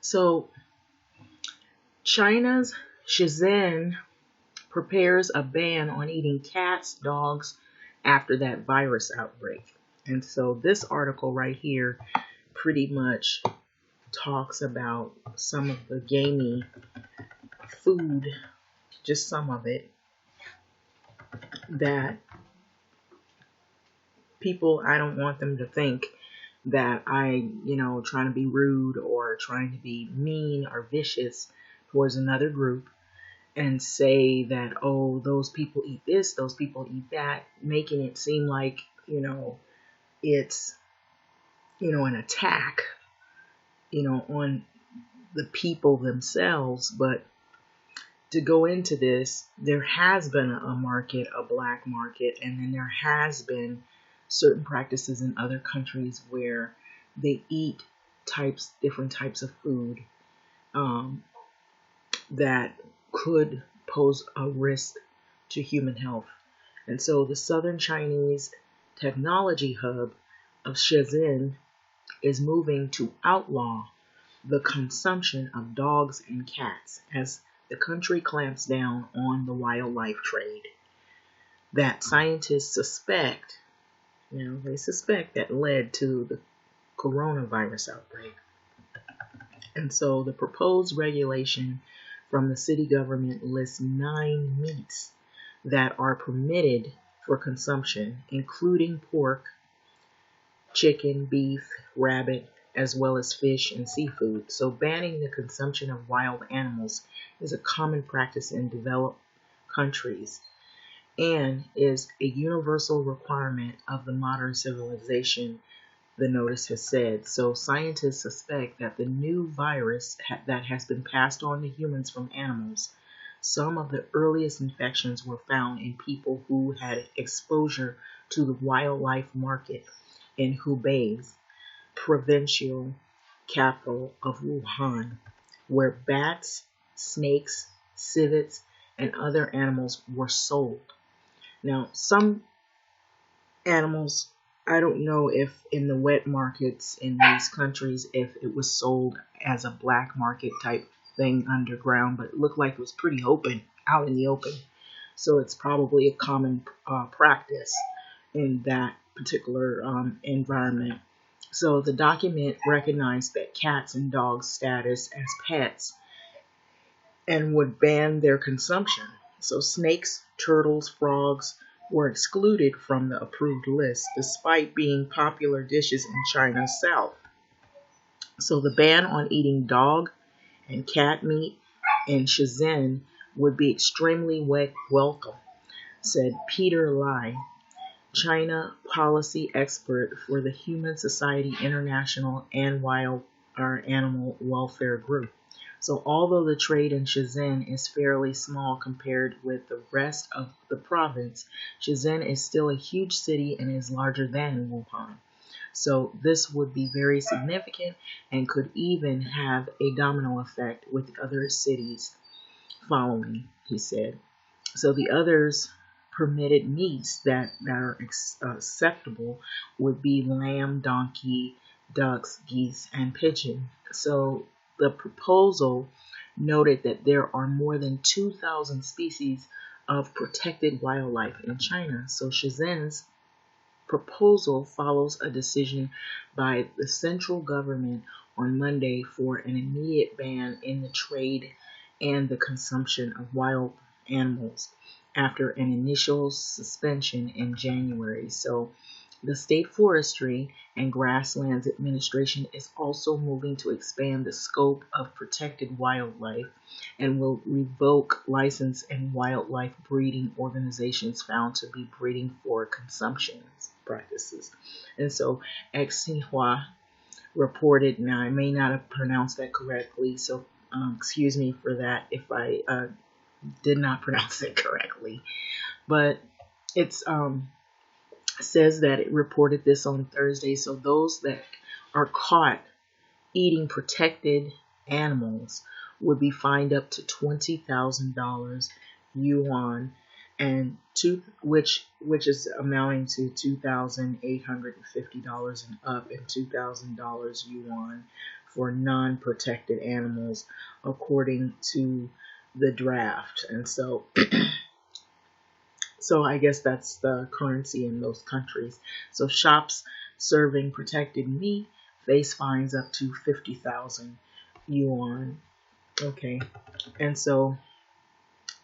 So China's Shenzhen prepares a ban on eating cats, dogs after that virus outbreak. And so this article right here pretty much talks about some of the gamey food, just some of it, that people, I don't want them to think that trying to be rude or trying to be mean or vicious towards another group and say that, oh, those people eat this, those people eat that, making it seem like, it's, an attack, on the people themselves. But to go into this, there has been a market, a black market, and then there has been certain practices in other countries where they eat different types of food um, that could pose a risk to human health. And so the Southern Chinese technology hub of Shenzhen is moving to outlaw the consumption of dogs and cats as the country clamps down on the wildlife trade that scientists suspect, that led to the coronavirus outbreak. And so the proposed regulation from the city government lists 9 meats that are permitted for consumption, including pork, chicken, beef, rabbit, as well as fish and seafood. So banning the consumption of wild animals is a common practice in developed countries and is a universal requirement of the modern civilization, the notice has said. So scientists suspect that the new virus that has been passed on to humans from animals, some of the earliest infections were found in people who had exposure to the wildlife market in Hubei's provincial capital of Wuhan, where bats, snakes, civets, and other animals were sold. Now, some animals, I don't know if in the wet markets in these countries, if it was sold as a black market type thing underground, but it looked like it was pretty open, out in the open. So it's probably a common practice in that particular environment. So the document recognized that cats and dogs' status as pets and would ban their consumption. So snakes, turtles, frogs were excluded from the approved list, despite being popular dishes in China's south. So the ban on eating dog and cat meat in Shenzhen would be extremely welcome, said Peter Lai, China policy expert for the Human Society International and Wild Animal Welfare Group. So although the trade in Shenzhen is fairly small compared with the rest of the province, Shenzhen is still a huge city and is larger than Wuhan. So this would be very significant and could even have a domino effect with other cities following, he said. So the others permitted meats that are acceptable would be lamb, donkey, ducks, geese, and pigeon. So the proposal noted that there are more than 2,000 species of protected wildlife in China. So Shenzhen's proposal follows a decision by the central government on Monday for an immediate ban in the trade and the consumption of wild animals after an initial suspension in January. So the State Forestry and Grasslands Administration is also moving to expand the scope of protected wildlife and will revoke license and wildlife breeding organizations found to be breeding for consumption practices. And so Xinhua reported, now I may not have pronounced that correctly, so excuse me for that if I did not pronounce it correctly, but it's says that it reported this on Thursday. So those that are caught eating protected animals would be fined up to $20,000 yuan and which is amounting to $2,850 and up, and $2,000 yuan for non-protected animals, according to the draft. And so I guess that's the currency in those countries. So shops serving protected meat face fines up to 50,000 yuan. Okay, and so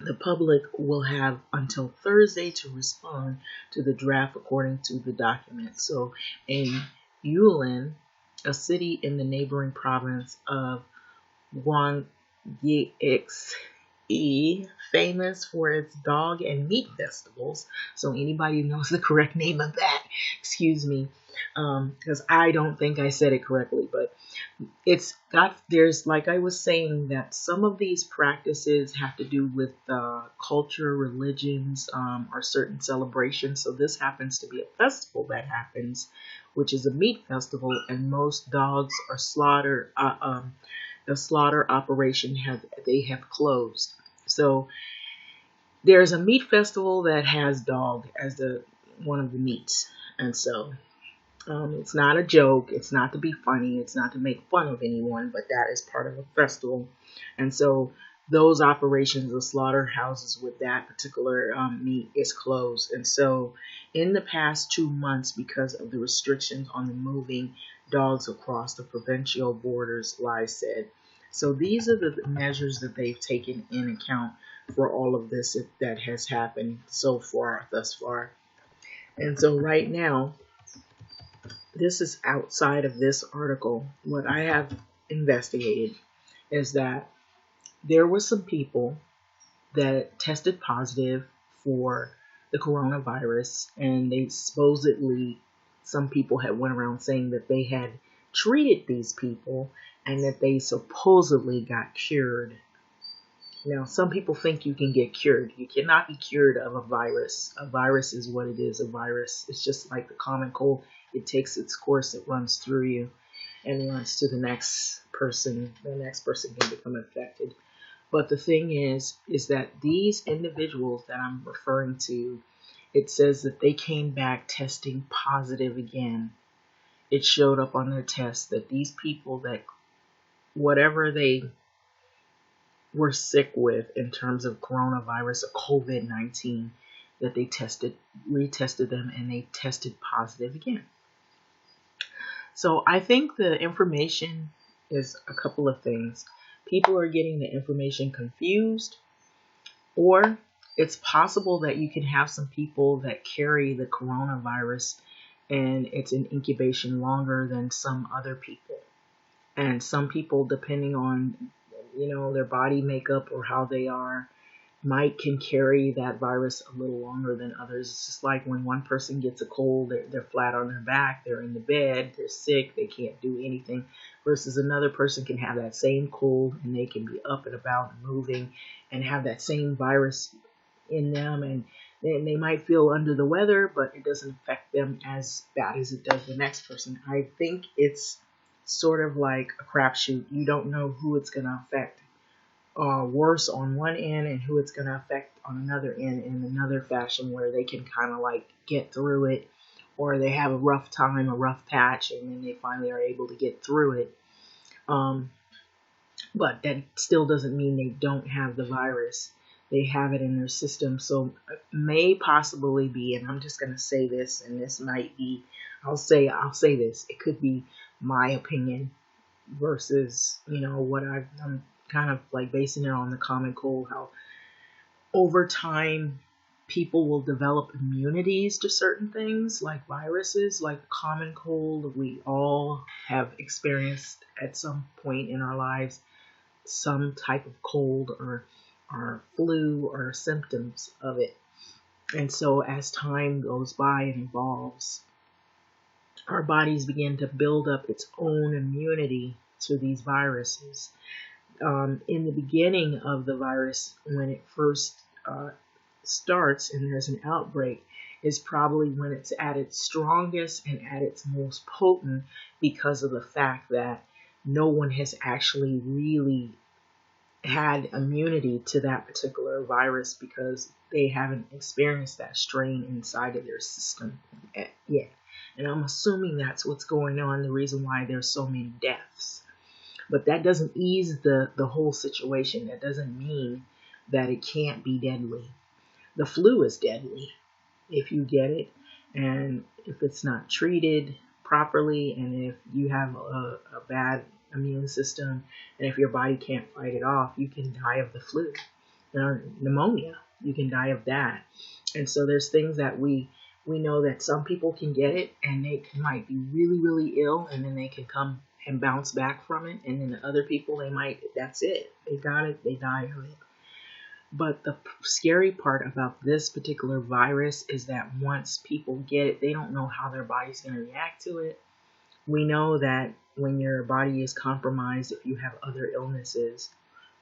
the public will have until Thursday to respond to the draft, according to the document. So in Yulin, a city in the neighboring province of Guangxi, famous for its dog and meat festivals. So anybody who knows the correct name of that, excuse me, because I don't think I said it correctly, but it's got, there's, like I was saying, that some of these practices have to do with culture, religions, or certain celebrations. So this happens to be a festival that happens, which is a meat festival, and most dogs are slaughtered. The slaughter operation have closed. So there's a meat festival that has dog as the one of the meats, and so it's not a joke. It's not to be funny. It's not to make fun of anyone, but that is part of a festival. And so those operations, the slaughterhouses with that particular meat is closed. And so in the past 2 months, because of the restrictions on the moving dogs across the provincial borders, Lai said. So these are the measures that they've taken in account for all of this that has happened so far, thus far. And so right now, this is outside of this article. What I have investigated is that there were some people that tested positive for the coronavirus, and they supposedly, some people had went around saying that they had treated these people and that they supposedly got cured. Now, some people think you can get cured. You cannot be cured of a virus. A virus is what it is, a virus. It's just like the common cold. It takes its course, it runs through you and runs to the next person. The next person can become infected. But the thing is that these individuals that I'm referring to, it says that they came back testing positive again. It showed up on their test that these people, that whatever they were sick with in terms of coronavirus or COVID-19, that they retested them, and they tested positive again. So I think the information is a couple of things. People are getting the information confused, or it's possible that you can have some people that carry the coronavirus and it's in incubation longer than some other people. And some people, depending on, their body makeup or how they are, can carry that virus a little longer than others. It's just like when one person gets a cold, they're flat on their back, they're in the bed, they're sick, they can't do anything, versus another person can have that same cold and they can be up and about and moving and have that same virus in them, and they might feel under the weather, but it doesn't affect them as bad as it does the next person. I think it's sort of like a crapshoot. You don't know who it's going to affect worse on one end and who it's going to affect on another end in another fashion, where they can kind of like get through it, or they have a rough time, a rough patch, and then they finally are able to get through it. But that still doesn't mean they don't have the virus. They have it in their system. So it may possibly be, and I'm just going to say this, and this might be, I'll say this, it could be my opinion versus, what I'm kind of like basing it on the common cold, how over time people will develop immunities to certain things like viruses, like common cold. We all have experienced at some point in our lives some type of cold or flu or symptoms of it. And so as time goes by and evolves, our bodies begin to build up its own immunity to these viruses. In the beginning of the virus, when it first starts and there's an outbreak, is probably when it's at its strongest and at its most potent, because of the fact that no one has actually really had immunity to that particular virus because they haven't experienced that strain inside of their system yet. And I'm assuming that's what's going on, the reason why there's so many deaths. But that doesn't ease the whole situation. That doesn't mean that it can't be deadly. The flu is deadly if you get it, and if it's not treated properly, and if you have a bad immune system, and if your body can't fight it off, you can die of the flu or pneumonia. You can die of that. And so there's things that we know that some people can get it and they might be really, really ill, and then they can come and bounce back from it. And then other people, that's it. They got it, they die of it. But the scary part about this particular virus is that once people get it, they don't know how their body's going to react to it. We know that when your body is compromised, if you have other illnesses,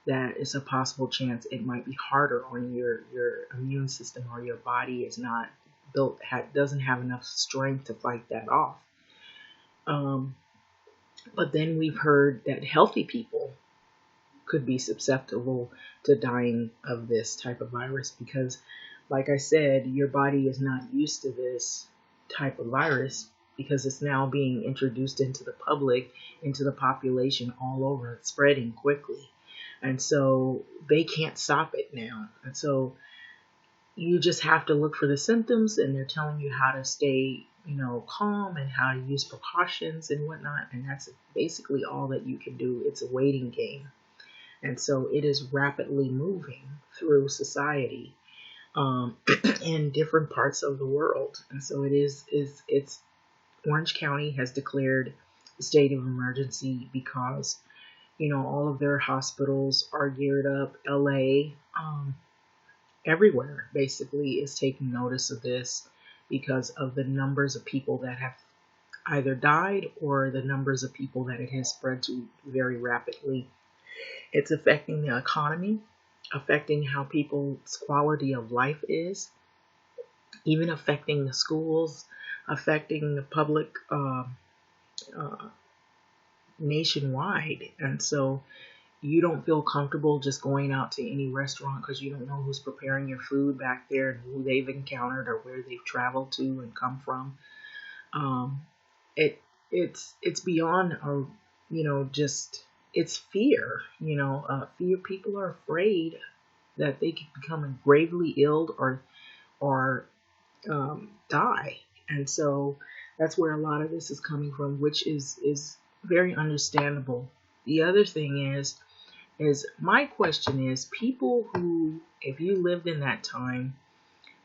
that it's a possible chance it might be harder on your immune system, or your body is not built, doesn't have enough strength to fight that off. But then we've heard that healthy people could be susceptible to dying of this type of virus because, like I said, your body is not used to this type of virus because it's now being introduced into the public, into the population all over. It's spreading quickly. And so they can't stop it now. And so you just have to look for the symptoms, and they're telling you how to stay, calm, and how to use precautions and whatnot. And that's basically all that you can do. It's a waiting game. And so it is rapidly moving through society in different parts of the world. And so it's Orange County has declared a state of emergency because, all of their hospitals are geared up. LA, everywhere basically is taking notice of this because of the numbers of people that have either died or the numbers of people that it has spread to very rapidly. It's affecting the economy, affecting how people's quality of life is, even affecting the schools, affecting the public nationwide. And so you don't feel comfortable just going out to any restaurant because you don't know who's preparing your food back there and who they've encountered or where they've traveled to and come from. It's beyond just it's fear. Fear. People are afraid that they could become gravely ill or die, and so that's where a lot of this is coming from, which is very understandable. The other thing is my question is, people who, if you lived in that time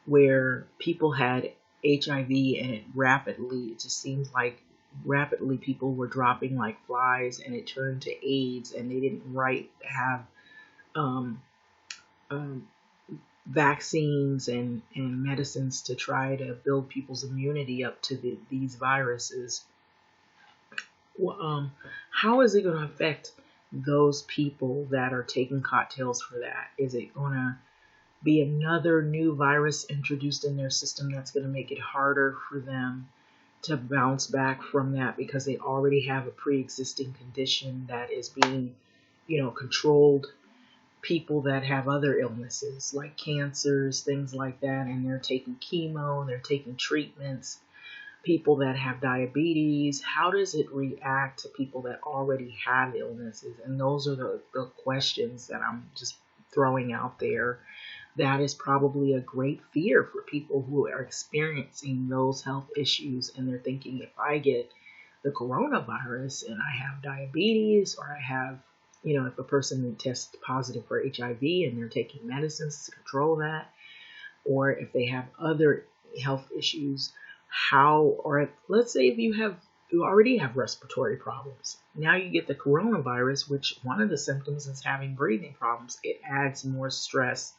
where people had HIV and it just seems like rapidly people were dropping like flies, and it turned to AIDS, and they didn't have vaccines and medicines to try to build people's immunity up to these viruses. How is it going to affect those people that are taking cocktails for that? Is it going to be another new virus introduced in their system that's going to make it harder for them to bounce back from that because they already have a pre-existing condition that is being, controlled? People that have other illnesses like cancers, things like that, and they're taking chemo, they're taking treatments. People that have diabetes, how does it react to people that already have illnesses? And those are the questions that I'm just throwing out there. That is probably a great fear for people who are experiencing those health issues, and they're thinking, if I get the coronavirus and I have diabetes, or I have, if a person tests positive for HIV and they're taking medicines to control that, or if they have other health issues, or let's say if you already have respiratory problems, now you get the coronavirus, which one of the symptoms is having breathing problems. It adds more stress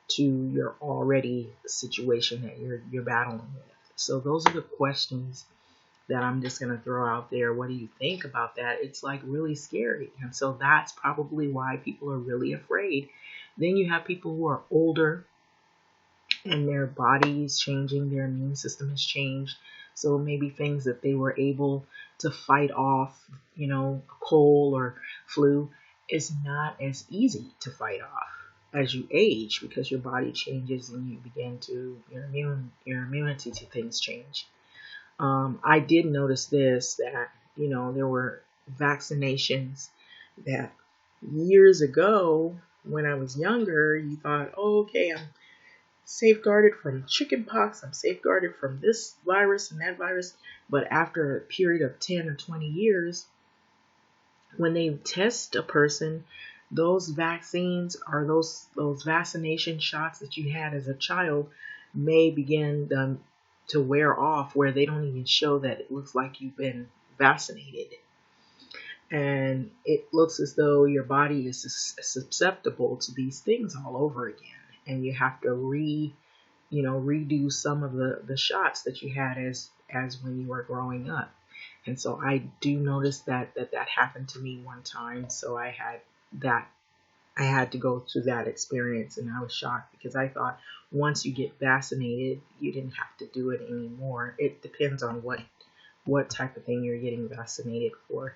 to your already situation that you're battling with. So those are the questions that I'm just going to throw out there. What do you think about that? It's like really scary. And so that's probably why people are really afraid. Then you have people who are older and their body is changing, their immune system has changed. So maybe things that they were able to fight off, a cold or flu, is not as easy to fight off as you age, because your body changes and you begin to your immunity to things change. I did notice this, that there were vaccinations that years ago, when I was younger, you thought, oh, okay, I'm safeguarded from chickenpox, I'm safeguarded from this virus and that virus. But after a period of 10 or 20 years, when they test a person, those vaccines or those vaccination shots that you had as a child may begin to wear off, where they don't even show that it looks like you've been vaccinated. And it looks as though your body is susceptible to these things all over again. And you have to redo some of the shots that you had as when you were growing up. And so I do notice that happened to me one time. So I had to go through that experience, and I was shocked because I thought once you get vaccinated, you didn't have to do it anymore. It depends on what type of thing you're getting vaccinated for.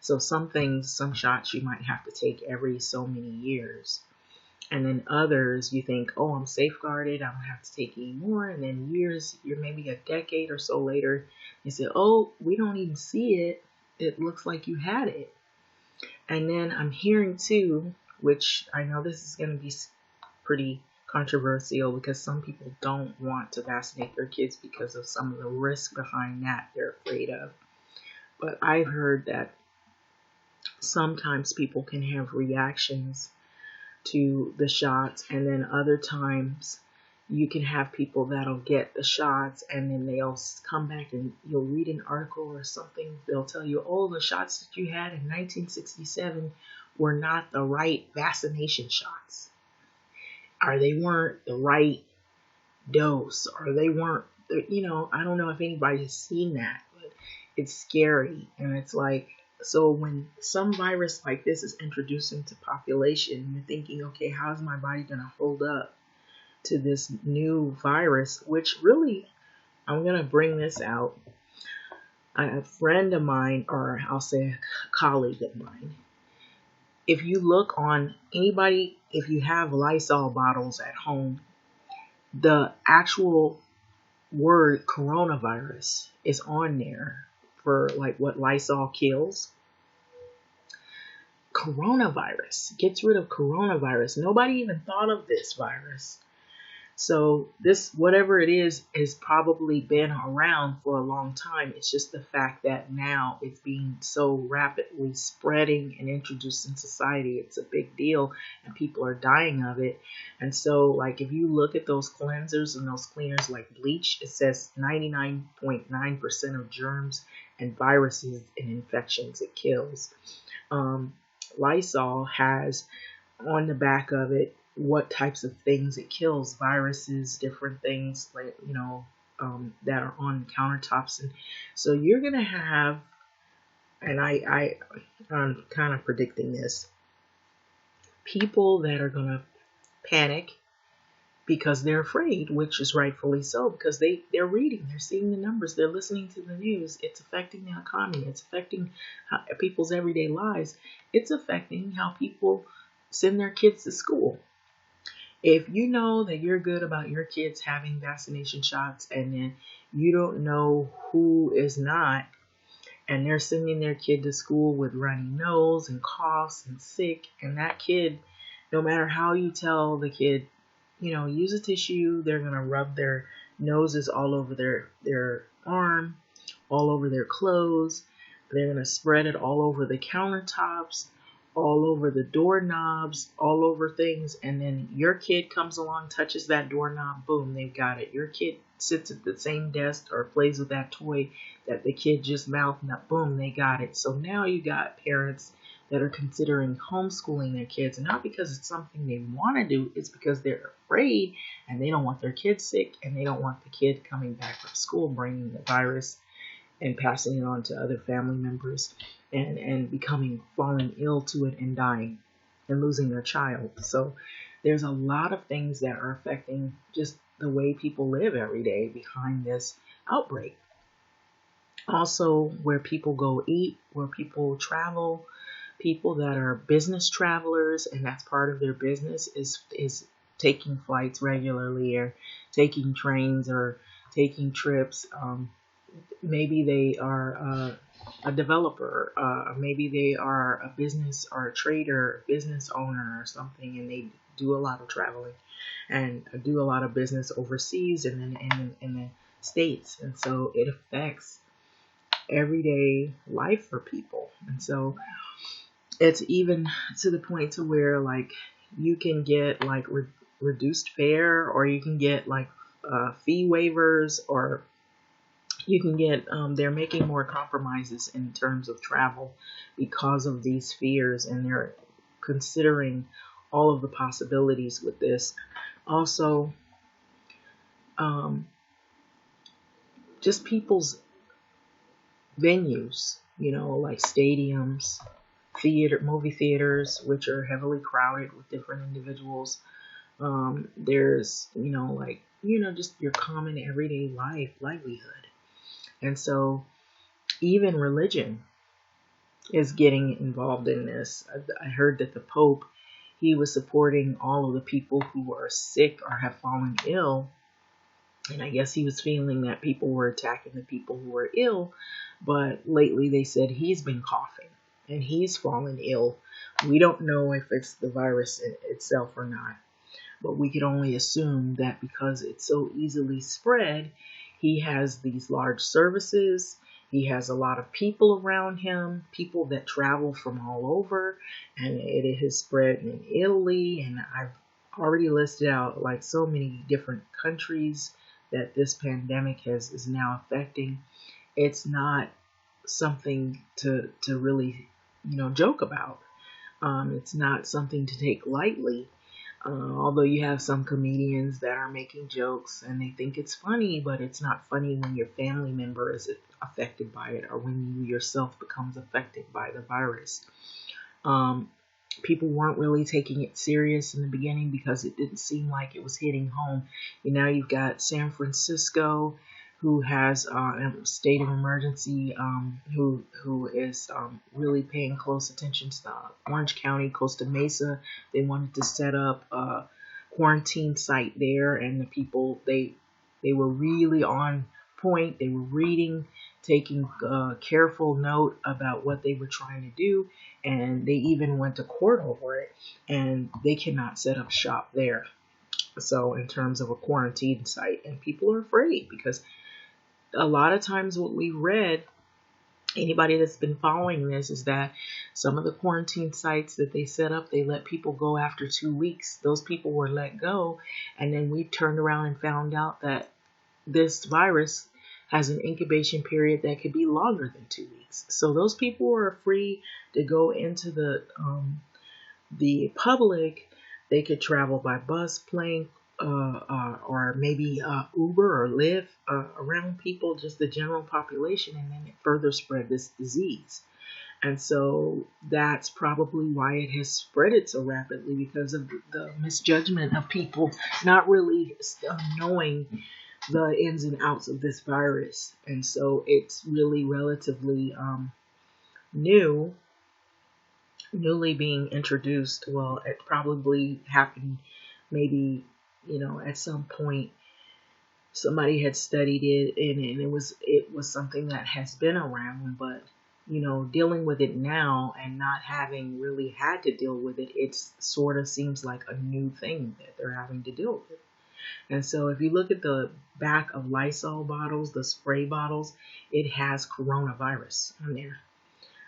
So some shots you might have to take every so many years. And then others, you think, oh, I'm safeguarded, I don't have to take any more. And then you're maybe a decade or so later, you say, oh, we don't even see it. It looks like you had it. And then I'm hearing too, which I know this is going to be pretty controversial, because some people don't want to vaccinate their kids because of some of the risk behind that they're afraid of. But I've heard that sometimes people can have reactions to the shots, and then other times you can have people that'll get the shots and then they'll come back and you'll read an article or something. They'll tell you, oh, the shots that you had in 1967 were not the right vaccination shots, or they weren't the right dose, or they weren't, I don't know if anybody has seen that, but it's scary. And it's like, so when some virus like this is introduced into population, you're thinking, okay, how is my body going to hold up to this new virus? Which really, I'm going to bring this out. A friend of mine, or I'll say a colleague of mine, if you look on anybody, if you have Lysol bottles at home, the actual word coronavirus is on there for like what Lysol kills. Coronavirus gets rid of coronavirus. Nobody even thought of this virus. So this, whatever it is, has probably been around for a long time. It's just the fact that now it's being so rapidly spreading and introduced in society. It's a big deal and people are dying of it. And so like if you look at those cleansers and those cleaners like bleach, it says 99.9% of germs and viruses and infections it kills. Lysol has on the back of it what types of things it kills, viruses, different things like, that are on countertops. And so you're going to have, and I'm kind of predicting this, people that are going to panic because they're afraid, which is rightfully so, because they're reading, they're seeing the numbers, they're listening to the news. It's affecting the economy. It's affecting people's everyday lives. It's affecting how people send their kids to school. If you know that you're good about your kids having vaccination shots, and then you don't know who is not, and they're sending their kid to school with runny nose and coughs and sick, and that kid, no matter how you tell the kid, use a tissue, they're going to rub their noses all over their arm, all over their clothes. They're going to spread it all over the countertops, all over the doorknobs, all over things. And then your kid comes along, touches that doorknob, boom, they've got it. Your kid sits at the same desk or plays with that toy that the kid just mouthed up, boom, they got it. So now you got parents that are considering homeschooling their kids, and not because it's something they want to do, it's because they're afraid and they don't want their kids sick, and they don't want the kid coming back from school bringing the virus and passing it on to other family members and falling ill to it and dying and losing their child. So there's a lot of things that are affecting just the way people live every day behind this outbreak. Also, where people go eat, where people travel, people that are business travelers and that's part of their business is taking flights regularly or taking trains or taking trips. Maybe they are a developer, maybe they are a business or a trader, business owner or something, and they do a lot of traveling and do a lot of business overseas and then in the States. And so it affects everyday life for people. And so it's even to the point to where like you can get like reduced fare, or you can get like fee waivers, or you can get they're making more compromises in terms of travel because of these fears, and they're considering all of the possibilities with this. Also, just people's venues, like stadiums, movie theaters, which are heavily crowded with different individuals. There's, just your common everyday livelihood. And so even religion is getting involved in this. I heard that the Pope, he was supporting all of the people who are sick or have fallen ill. And I guess he was feeling that people were attacking the people who were ill. But lately they said he's been coughing and he's fallen ill. We don't know if it's the virus itself or not. But we could only assume that because it's so easily spread, he has these large services. He has a lot of people around him, people that travel from all over, and it has spread in Italy. And I've already listed out like so many different countries that this pandemic is now affecting. It's not something to really, joke about. It's not something to take lightly. Although you have some comedians that are making jokes and they think it's funny, but it's not funny when your family member is affected by it or when you yourself becomes affected by the virus. People weren't really taking it serious in the beginning because it didn't seem like it was hitting home. Now you've got San Francisco, who has a state of emergency, who is really paying close attention to Orange County, Costa Mesa. They wanted to set up a quarantine site there, and the people, they were really on point. They were reading, taking careful note about what they were trying to do, and they even went to court over it, and they cannot set up shop there. So in terms of a quarantine site, and people are afraid because a lot of times what we read, anybody that's been following this, is that some of the quarantine sites that they set up, they let people go after 2 weeks. Those people were let go, and then we turned around and found out that this virus has an incubation period that could be longer than 2 weeks. So those people were free to go into the public. They could travel by bus, plane, or maybe Uber or Lyft around people, just the general population, and then it further spread this disease. And so that's probably why it has spread it so rapidly, because of the misjudgment of people not really knowing the ins and outs of this virus. And so it's really relatively newly being introduced. Well, it probably happened maybe, at some point somebody had studied it, and it was something that has been around, but dealing with it now and not having really had to deal with it, it sort of seems like a new thing that they're having to deal with. And so if you look at the back of Lysol bottles, the spray bottles, it has coronavirus on there.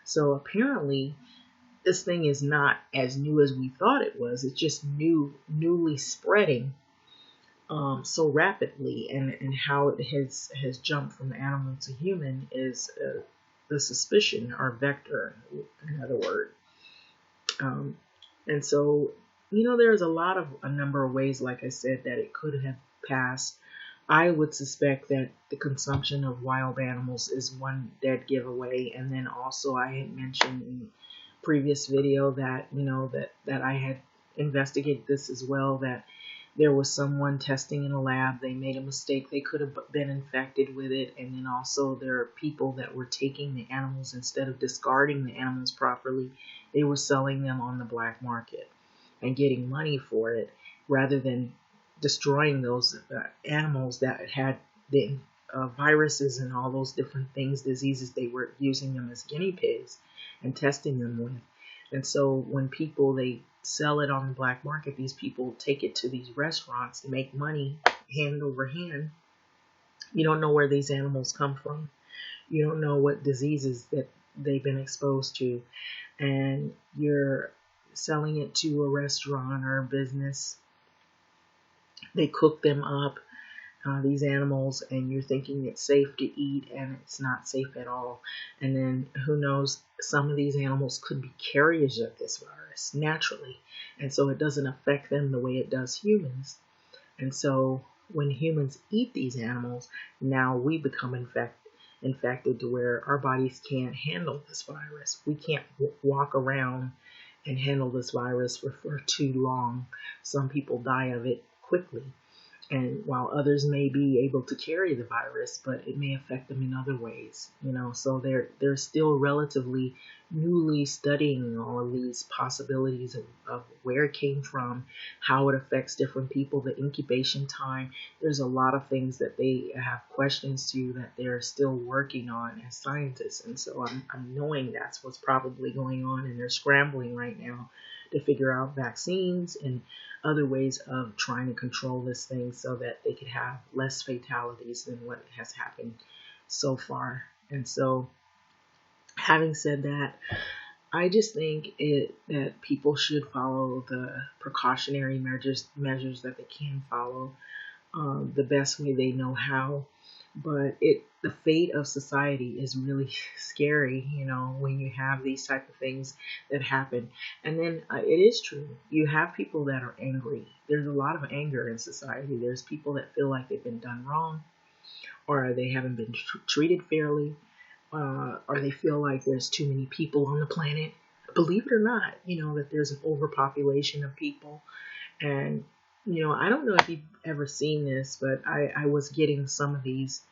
So apparently this thing is not as new as we thought it was. It's just newly spreading so rapidly, and how it has jumped from animal to human is the suspicion, or vector, in other words. And so, there's a number of ways, like I said, that it could have passed. I would suspect that the consumption of wild animals is one dead giveaway. And then also I had mentioned in the previous video that, that I had investigated this as well, that there was someone testing in a lab, they made a mistake, they could have been infected with it. And then also there are people that were taking the animals, instead of discarding the animals properly, they were selling them on the black market and getting money for it, rather than destroying those animals that had the viruses and all those different things, diseases. They were using them as guinea pigs and testing them with. And so when people, they sell it on the black market, these people take it to these restaurants, make money hand over hand. You don't know where these animals come from. You don't know what diseases that they've been exposed to. And you're selling it to a restaurant or a business. They cook them up, these animals, and you're thinking it's safe to eat, and it's not safe at all. And then who knows, some of these animals could be carriers of this virus naturally, and so it doesn't affect them the way it does humans. And so when humans eat these animals, now we become infected to where our bodies can't handle this virus. We can't walk around and handle this virus for too long. Some people die of it quickly, and while others may be able to carry the virus, but it may affect them in other ways, so they're still relatively newly studying all of these possibilities of where it came from, how it affects different people, the incubation time. There's a lot of things that they have questions to, that they're still working on as scientists. And so I'm knowing that's what's probably going on, and they're scrambling right now to figure out vaccines and other ways of trying to control this thing so that they could have less fatalities than what has happened so far. And so, having said that, I just think that people should follow the precautionary measures that they can follow, the best way they know how. But the fate of society is really scary, when you have these type of things that happen. And then it is true, you have people that are angry. There's a lot of anger in society. There's people that feel like they've been done wrong, or they haven't been treated fairly, or they feel like there's too many people on the planet. Believe it or not, that there's an overpopulation of people. And I don't know if you've ever seen this, but I was getting some of these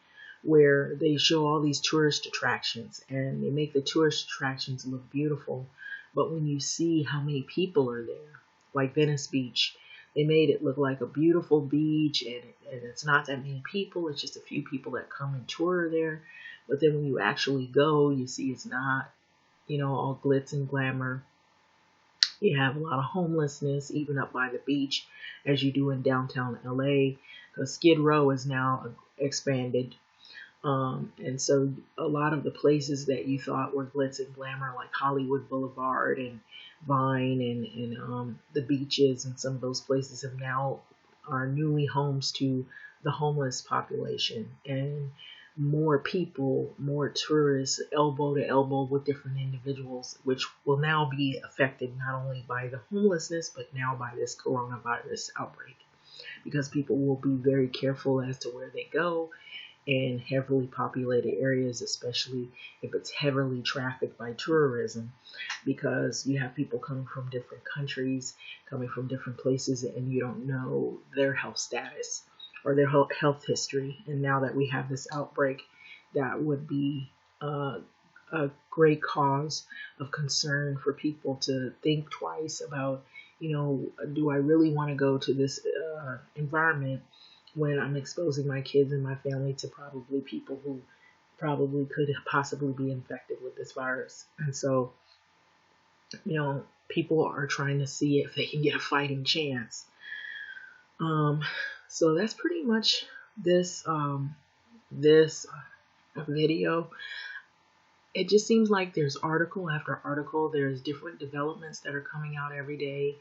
where they show all these tourist attractions, and they make the tourist attractions look beautiful. But when you see how many people are there, like Venice Beach, they made it look like a beautiful beach, and it's not that many people. It's just a few people that come and tour there. But then when you actually go, you see it's not, all glitz and glamour. You have a lot of homelessness, even up by the beach, as you do in downtown LA, because Skid Row is now expanded. And so a lot of the places that you thought were glitz and glamour, like Hollywood Boulevard and Vine and the beaches, and some of those places are newly homes to the homeless population. And more people, more tourists, elbow to elbow with different individuals, which will now be affected not only by the homelessness, but now by this coronavirus outbreak, because people will be very careful as to where they go in heavily populated areas, especially if it's heavily trafficked by tourism, because you have people coming from different countries, coming from different places, and you don't know their health status or their health history. And now that we have this outbreak, that would be a great cause of concern for people to think twice about, do I really want to go to this environment when I'm exposing my kids and my family to probably people who probably could possibly be infected with this virus. And so, people are trying to see if they can get a fighting chance. So that's pretty much this video. It just seems like there's article after article. There's different developments that are coming out every day.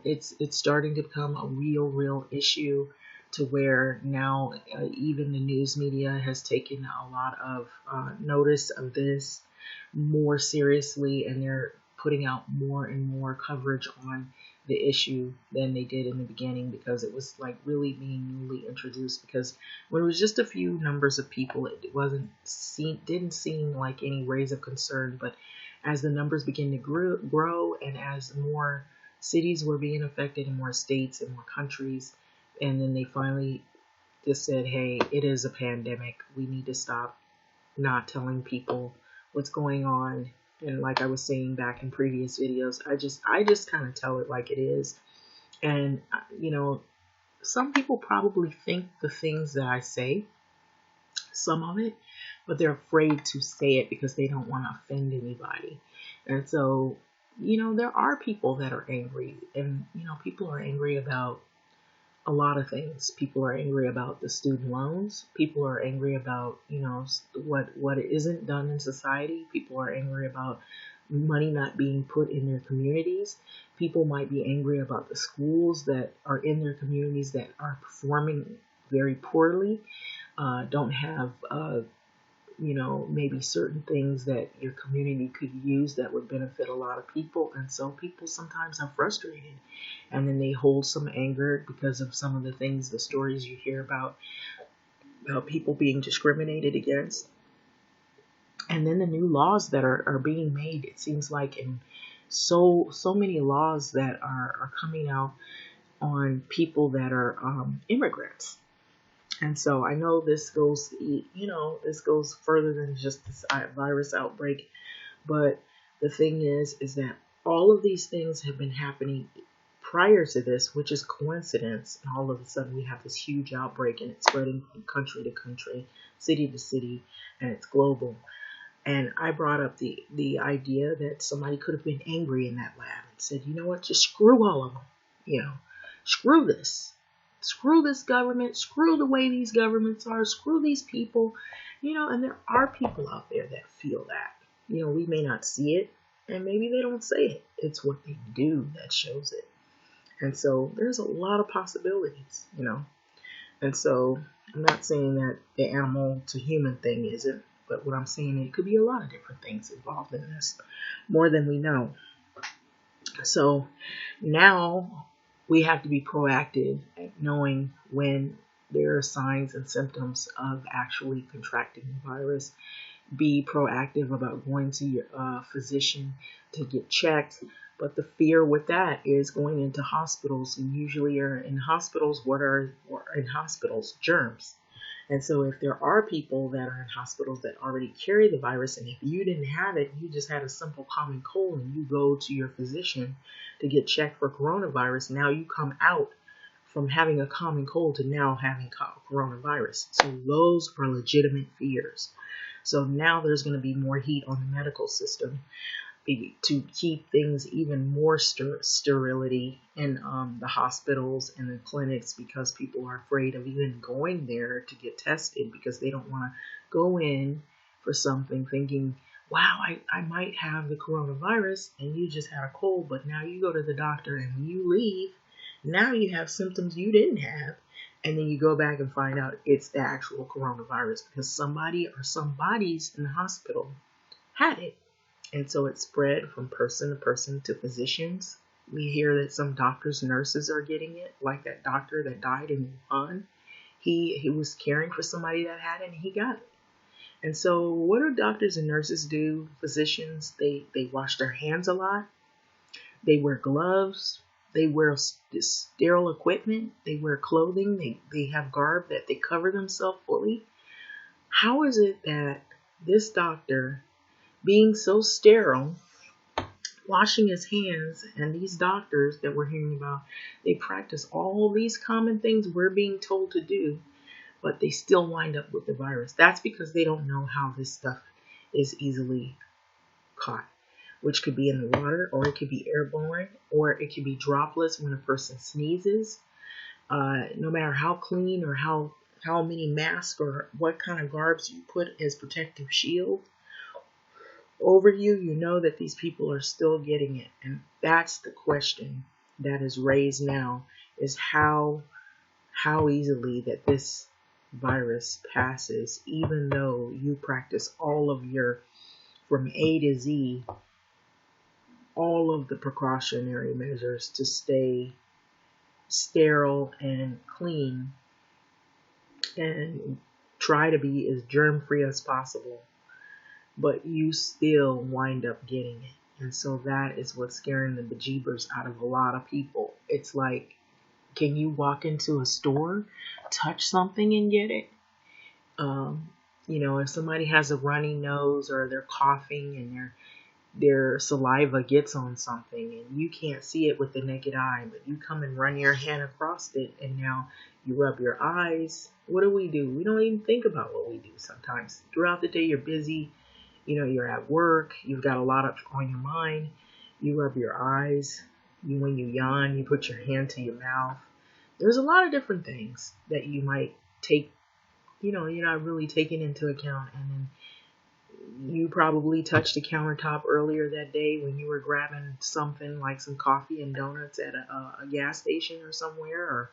It's starting to become a real issue, to where now even the news media has taken a lot of notice of this more seriously, and they're putting out more and more coverage on the issue than they did in the beginning, because it was like really being newly introduced. Because when it was just a few numbers of people, it didn't seem like any raise of concern. But as the numbers begin to grow, and as more Cities were being affected in more states and more countries. And then they finally just said, hey, it is a pandemic. We need to stop not telling people what's going on. And like I was saying back in previous videos, I just kind of tell it like it is. And some people probably think the things that I say, some of it, but they're afraid to say it because they don't want to offend anybody. And so, there are people that are angry, and people are angry about a lot of things. People are angry about the student loans. People are angry about, what isn't done in society. People are angry about money not being put in their communities. People might be angry about the schools that are in their communities that are performing very poorly, don't have, maybe certain things that your community could use that would benefit a lot of people. And so people sometimes are frustrated, and then they hold some anger because of some of the things, the stories you hear about people being discriminated against. And then the new laws that are being made, it seems like, in so many laws that are coming out on people that are immigrants. And so I know this goes, this goes further than just this virus outbreak. But the thing is that all of these things have been happening prior to this, which is coincidence. And all of a sudden we have this huge outbreak, and it's spreading from country to country, city to city, and it's global. And I brought up the idea that somebody could have been angry in that lab and said, you know what, just screw all of them. Screw this. Screw this government. Screw the way these governments are. Screw these people. And there are people out there that feel that. We may not see it, and maybe they don't say it. It's what they do that shows it. And so there's a lot of possibilities, And so I'm not saying that the animal to human thing isn't, but what I'm saying, it could be a lot of different things involved in this, more than we know. So now we have to be proactive at knowing when there are signs and symptoms of actually contracting the virus. Be proactive about going to your physician to get checked. But the fear with that is going into hospitals, and usually are in hospitals, in hospitals? Germs. And so if there are people that are in hospitals that already carry the virus, and if you didn't have it, you just had a simple common cold, and you go to your physician to get checked for coronavirus, now you come out from having a common cold to now having coronavirus. So those are legitimate fears. So now there's going to be more heat on the medical system to keep things even more sterility in the hospitals and the clinics, because people are afraid of even going there to get tested, because they don't want to go in for something thinking, wow, I might have the coronavirus, and you just had a cold, but now you go to the doctor and you leave. Now you have symptoms you didn't have, and then you go back and find out it's the actual coronavirus because somebody or somebody's in the hospital had it. And so it spread from person to person to physicians. We hear that some doctors, nurses are getting it, like that doctor that died in Wuhan. He was caring for somebody that had it, and he got it. And so what do doctors and nurses do? Physicians, they wash their hands a lot. They wear gloves. They wear sterile equipment. They wear clothing. They have garb that they cover themselves fully. How is it that this doctor, being so sterile, washing his hands, and these doctors that we're hearing about, they practice all these common things we're being told to do, but they still wind up with the virus? That's because they don't know how this stuff is easily caught, which could be in the water, or it could be airborne, or it could be droplets when a person sneezes. No matter how clean or how many masks or what kind of garbs you put as protective shield over you, you know that these people are still getting it. And that's the question that is raised now, is how easily that this virus passes, even though you practice all of your, from A to Z, all of the precautionary measures to stay sterile and clean and try to be as germ free as possible, but you still wind up getting it. And so that is what's scaring the bejeebers out of a lot of people. It's like, can you walk into a store, touch something and get it? Um, if somebody has a runny nose or they're coughing and their saliva gets on something and you can't see it with the naked eye, but you come and run your hand across it and now you rub your eyes. What do? We don't even think about what we do sometimes. Throughout the day, you're busy. You're at work. You've got a lot on your mind. You rub your eyes. When you yawn, you put your hand to your mouth. There's a lot of different things that you might take, you're not really taking into account. And then you probably touched the countertop earlier that day when you were grabbing something like some coffee and donuts at a gas station or somewhere,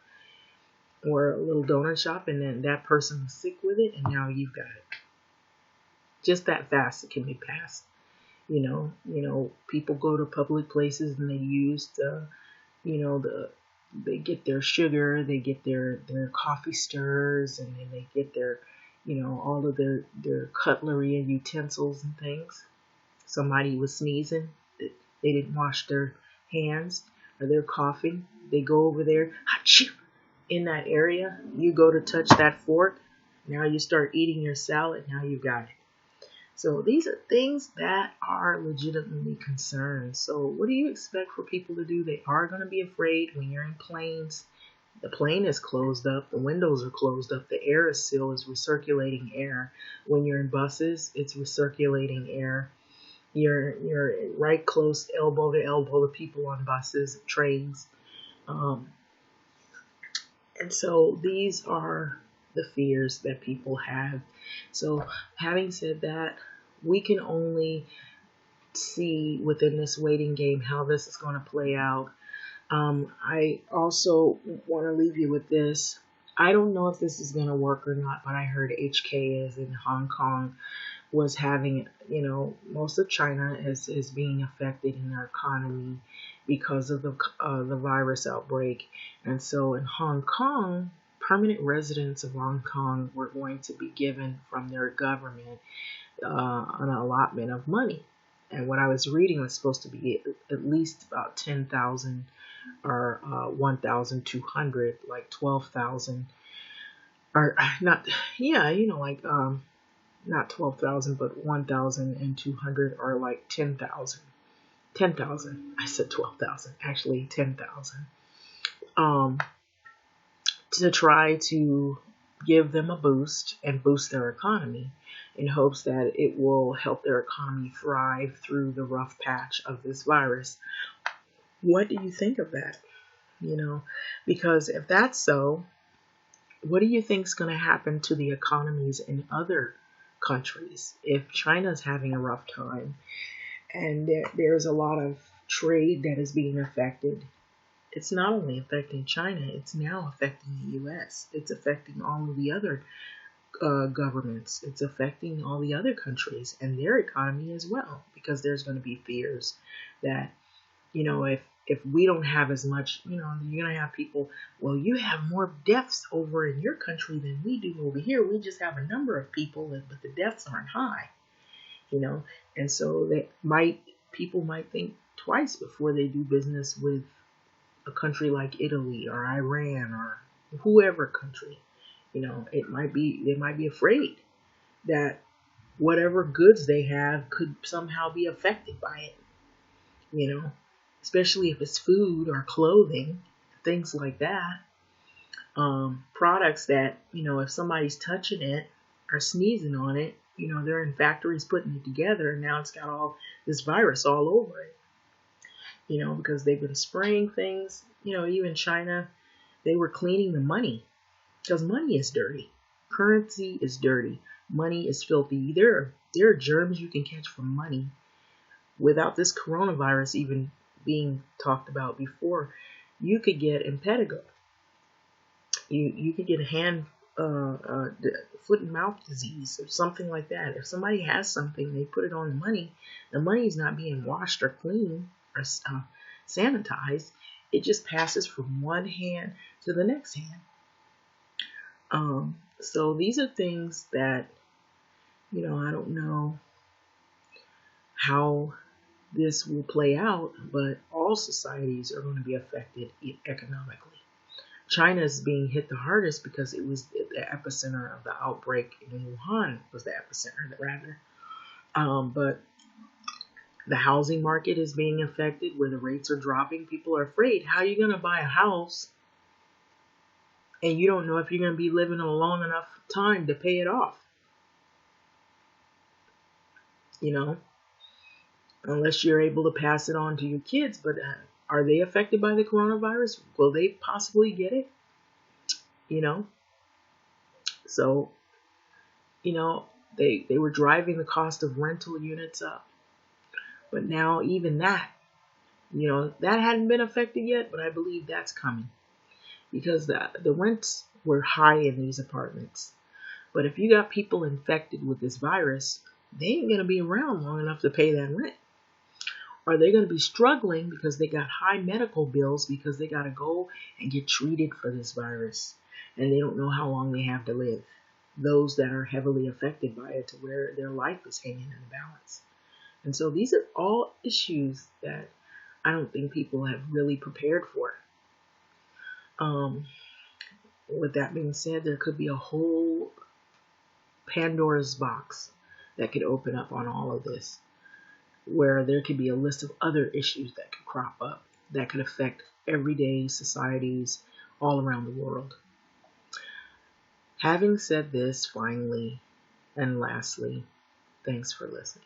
or a little donut shop, and then that person was sick with it, and now you've got it. Just that fast it can be passed. People go to public places and they use they get their sugar, they get their coffee stirrers, and then they get their, all of their cutlery and utensils and things. Somebody was sneezing, they didn't wash their hands, or they're coughing, they go over there, achoo, in that area, you go to touch that fork, now you start eating your salad, now you've got it. So these are things that are legitimately concerns. So what do you expect for people to do? They are going to be afraid when you're in planes. The plane is closed up. The windows are closed up. The air is still is recirculating air. When you're in buses, it's recirculating air. You're right close, elbow to elbow, to people on buses, trains. And so these are the fears that people have. So having said that, we can only see within this waiting game how this is going to play out. I also want to leave you with this. I don't know if this is going to work or not, but I heard HK is in Hong Kong was having, most of China is being affected in their economy because of the virus outbreak. And so in Hong Kong, permanent residents of Hong Kong were going to be given from their government an allotment of money. And what I was reading was supposed to be at least about 10,000 or 1,200, like 12,000, or not, yeah, not 12,000, but 1,200, or like 10,000. 10,000. I said 12,000. Actually, 10,000. To try to give them a boost and boost their economy in hopes that it will help their economy thrive through the rough patch of this virus. What do you think of that? Because if that's so, what do you think is going to happen to the economies in other countries if China's having a rough time and there's a lot of trade that is being affected? It's not only affecting China, it's now affecting the U.S. It's affecting all of the other governments. It's affecting all the other countries and their economy as well, because there's going to be fears that, if we don't have as much, you're going to have people, well, you have more deaths over in your country than we do over here. We just have a number of people, but the deaths aren't high, and so people might think twice before they do business with a country like Italy or Iran or whoever country. They might be afraid that whatever goods they have could somehow be affected by it, especially if it's food or clothing, things like that. Products that, if somebody's touching it or sneezing on it, they're in factories putting it together, and now it's got all this virus all over it. Because they've been spraying things, even China, they were cleaning the money, because money is dirty. Currency is dirty. Money is filthy. There are germs you can catch from money. Without this coronavirus even being talked about before, you could get impetigo. You could get foot and mouth disease or something like that. If somebody has something, they put it on the money is not being washed or cleaned or sanitized. It just passes from one hand to the next hand. So these are things that, I don't know how this will play out, but all societies are going to be affected economically. China is being hit the hardest because it was the epicenter of the outbreak in Wuhan, was the epicenter, rather. But the housing market is being affected where the rates are dropping. People are afraid. How are you going to buy a house and you don't know if you're going to be living a long enough time to pay it off? You know, unless you're able to pass it on to your kids. But are they affected by the coronavirus? Will they possibly get it? You know, so, you know, they were driving the cost of rental units up. But now even that, that hadn't been affected yet, but I believe that's coming because the rents were high in these apartments. But if you got people infected with this virus, they ain't going to be around long enough to pay that rent. Or they're going to be struggling because they got high medical bills because they got to go and get treated for this virus. And they don't know how long they have to live. Those that are heavily affected by it, to where their life is hanging in the balance. And so these are all issues that I don't think people have really prepared for. With that being said, there could be a whole Pandora's box that could open up on all of this, where there could be a list of other issues that could crop up that could affect everyday societies all around the world. Having said this, finally and lastly, thanks for listening.